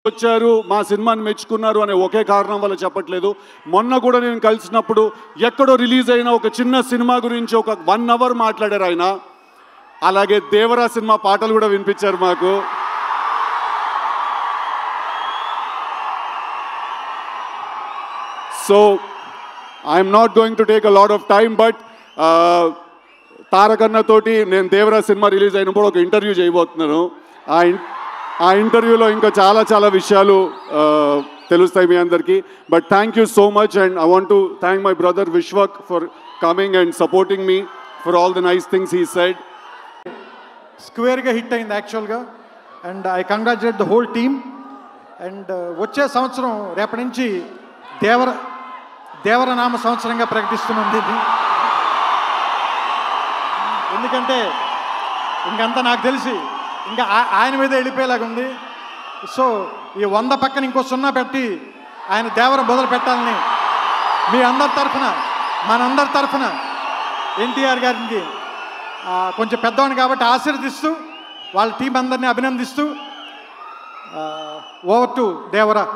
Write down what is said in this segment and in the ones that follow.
వచ్చారు, మా సినిమాని మెచ్చుకున్నారు అనే ఒకే కారణం వల్ల చెప్పట్లేదు. మొన్న కూడా నేను కలిసినప్పుడు ఎక్కడో రిలీజ్ అయిన ఒక చిన్న సినిమా గురించి ఒక 1 అవర్ మాట్లాడారు ఆయన. అలాగే దేవరా సినిమా పాటలు కూడా వినిపించారు మాకు. So I'm not going to take a lot of time, but Tarakanna తోటి నేను దేవరా సినిమా రిలీజ్ అయినప్పుడు ఒక ఇంటర్వ్యూ చేయబోతున్నాను. ఆ ఇంటర్వ్యూలో ఇంకా చాలా విషయాలు తెలుస్తాయి మీ అందరికీ. But thank you so much, and I want to thank my brother Vishwak for coming and supporting me for all the nice things he said. స్క్వేర్గా హిట్ అయింది యాక్చువల్గా, and I congratulate the whole team. And వచ్చే సంవత్సరం రేపటి నుంచి దేవరనామ సంవత్సరంగా ప్రకటిస్తున్నాం దీన్ని. ఎందుకంటే ఇంకంతా నాకు తెలిసి ఇంకా ఆయన మీద వెళ్ళిపోయేలాగా ఉంది. సో ఈ 100 పక్కన ఇంకో 0 పెట్టి ఆయన దేవర మొదలు పెట్టాలని మీ అందరి తరఫున, మనందరి తరఫున ఎన్టీఆర్ గారికి కొంచెం పెద్దవాడిని కాబట్టి ఆశీర్వదిస్తూ వాళ్ళ టీం అందరినీ అభినందిస్తూ over to Devara.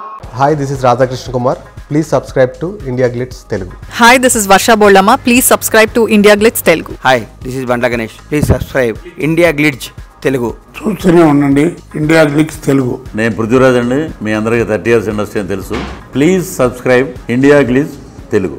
Hi, this is Radhakrishna Kumar. Please subscribe to India Glitz Telugu. Hi, this is Varsha Bollama. Please subscribe to India Glitz Telugu. Hi, this is Bandla Ganesh. Please subscribe India Glitz Telugu. చూస్తూనే ఉండండి India glitz Telugu. నేను పృథ్వీరాజ్ అండి, మీ అందరికీ 30 years industry అని తెలుసు. Please subscribe India glitz Telugu.